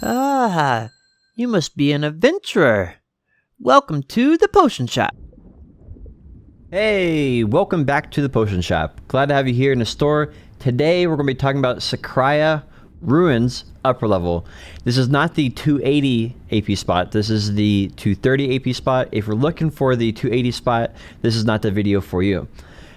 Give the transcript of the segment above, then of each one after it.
Ah, you must be an adventurer. Welcome to the potion shop. Hey, welcome back to the potion shop. Glad to have you here in the store. Today we're going to be talking about Sycraia Ruins Upper Level. This is not the 280 AP spot. This is the 230 AP spot. If you're looking for the 280 spot, this is not the video for you.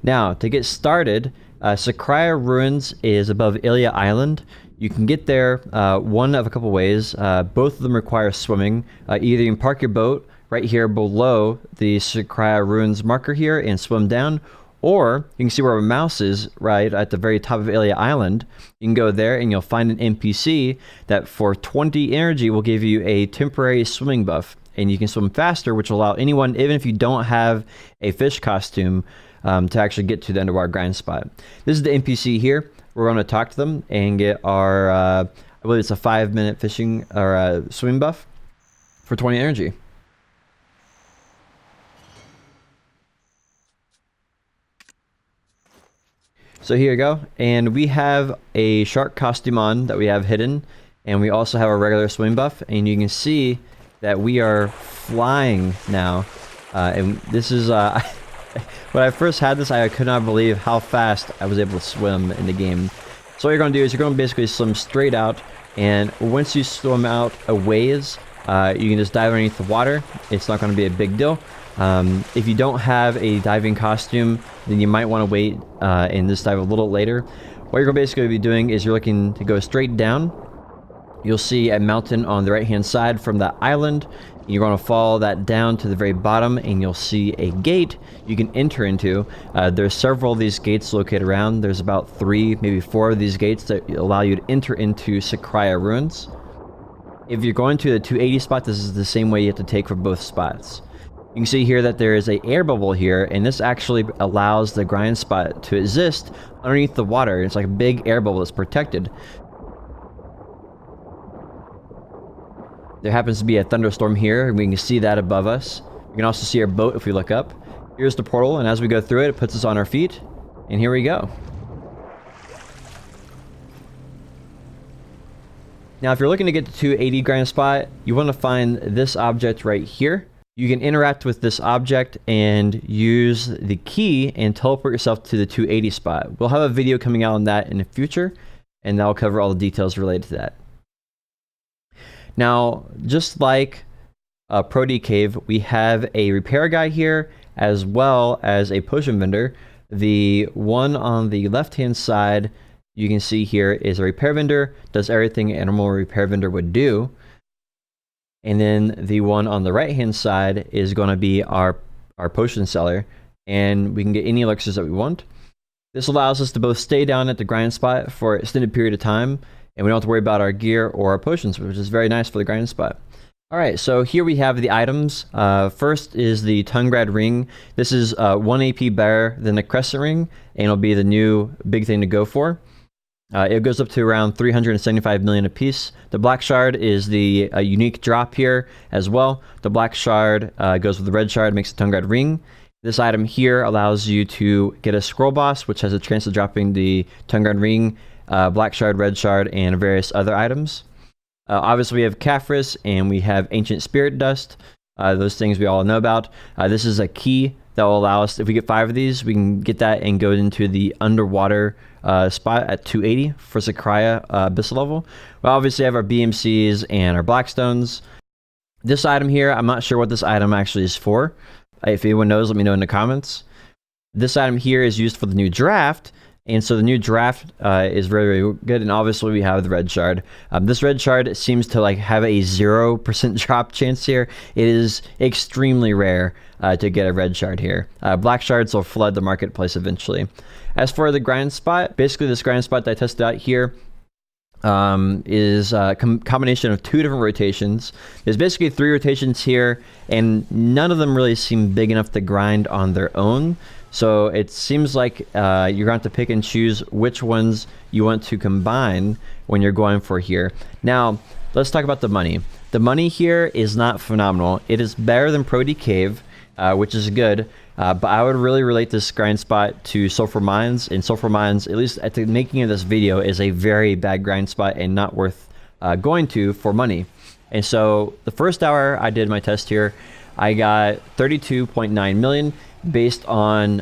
Now, to get started, Sycraia Ruins is above Ilia Island. You can get there one of a couple ways. Both of them require swimming. Either you can park your boat right here below the Sycraia Ruins marker here and swim down, or you can see where our mouse is right at the very top of Ilia Island. You can go there and you'll find an NPC that for 20 energy will give you a temporary swimming buff, and you can swim faster, which will allow anyone, even if you don't have a fish costume, to actually get to the underwater grind spot. This is the NPC here. We're going to talk to them and get our, I believe it's a 5-minute fishing or swim buff for 20 energy. So here you go, and we have a shark costume on that we have hidden, and we also have a regular swim buff, and you can see that we are flying now. And this is, when I first had this, I could not believe how fast I was able to swim in the game. So what you're going to do is you're going to basically swim straight out, and once you swim out a ways, you can just dive underneath the water. It's not going to be a big deal. If you don't have a diving costume, then you might want to wait and just dive a little later. What you're going to basically be doing is you're looking to go straight down. You'll see a mountain on the right hand side from that island. You're going to follow that down to the very bottom, and you'll see a gate you can enter into. There's several of these gates located around. There's about 3, maybe 4 of these gates that allow you to enter into Sycraia Ruins. If you're going to the 280 spot, this is the same way you have to take for both spots. You can see here that there is an air bubble here, and this actually allows the grind spot to exist underneath the water. It's like a big air bubble that's protected. There happens to be a thunderstorm here, and we can see that above us. You can also see our boat if we look up. Here's the portal, and as we go through it, it puts us on our feet, and here we go. Now, if you're looking to get to 280 grind spot, you want to find this object right here. You can interact with this object and use the key and teleport yourself to the 280 spot. We'll have a video coming out on that in the future, and that'll cover all the details related to that. Now, just like Prody Cave, we have a repair guy here, as well as a potion vendor. The one on the left-hand side, you can see here, is a repair vendor, does everything a normal repair vendor would do. And then the one on the right-hand side is going to be our potion seller, and we can get any elixirs that we want. This allows us to both stay down at the grind spot for an extended period of time, and we don't have to worry about our gear or our potions, which is very nice for the grind spot. Alright, so here we have the items. First is the Tungrad ring. This is 1 AP better than the crescent ring, and it'll be the new big thing to go for. It goes up to around 375 million apiece. The black shard is the unique drop here as well. The black shard goes with the red shard, makes the Tungrad ring. This item here allows you to get a scroll boss, which has a chance of dropping the Tungrad ring, black shard, red shard, and various other items. Obviously, we have Caphras, and we have ancient spirit dust. Those things we all know about. This is a key that will allow us, if we get 5 of these, we can get that and go into the underwater spot at 280 for Sycraia Abyss level. We obviously have our BMCs and our Blackstones. This item here, I'm not sure what this item actually is for. If anyone knows, let me know in the comments. This item here is used for the new draft, and so the new draft is very, very good, and obviously we have the red shard. This red shard seems to like have a 0% drop chance here. It is extremely rare to get a red shard here. Black shards will flood the marketplace eventually. As for the grind spot, basically this grind spot that I tested out here is a combination of 2 different rotations. There's basically 3 rotations here, and none of them really seem big enough to grind on their own. So it seems like you're going to have to pick and choose which ones you want to combine when you're going for here. Now, let's talk about the money. The money here is not phenomenal. It is better than Prody Cave, which is good. But I would really relate this grind spot to Sulfur Mines, and Sulfur Mines, at least at the making of this video, is a very bad grind spot and not worth going to for money. And so the first hour I did my test here, I got 32.9 million based on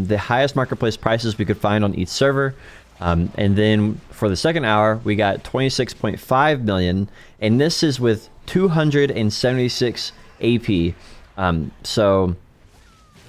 the highest marketplace prices we could find on each server. And then for the second hour, we got 26.5 million, and this is with 276 AP. So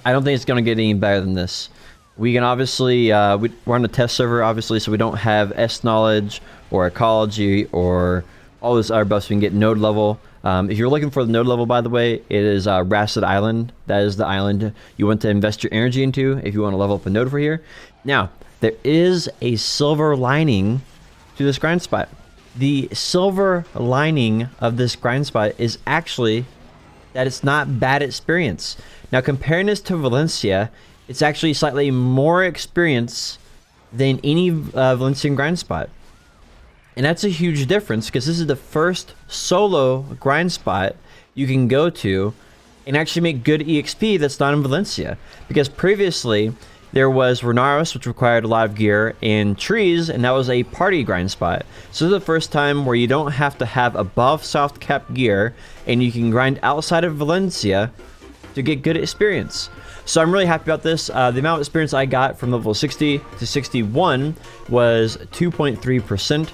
I don't think it's going to get any better than this. We can obviously, we're on a test server, obviously, so we don't have S knowledge or ecology or all those other buffs. We can get node level. If you're looking for the node level, by the way, it is Rasted Island. That is the island you want to invest your energy into if you want to level up a node for here. Now, there is a silver lining to this grind spot. The silver lining of this grind spot is actually that it's not bad experience. Now, comparing this to Valencia, it's actually slightly more experience than any Valencian grind spot. And that's a huge difference because this is the first solo grind spot you can go to and actually make good EXP that's not in Valencia. Because previously, there was Renaris, which required a lot of gear, and Trees, and that was a party grind spot. So this is the first time where you don't have to have above soft cap gear, and you can grind outside of Valencia to get good experience. So I'm really happy about this. The amount of experience I got from level 60 to 61 was 2.3%.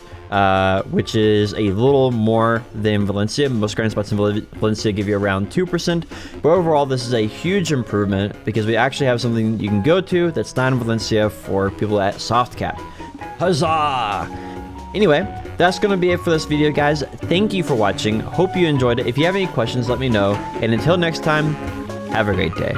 Which is a little more than Valencia. Most grind spots in Valencia give you around 2%. But overall, this is a huge improvement because we actually have something you can go to that's not in Valencia for people at soft cap. Huzzah! Anyway, that's going to be it for this video, guys. Thank you for watching. Hope you enjoyed it. If you have any questions, let me know. And until next time, have a great day.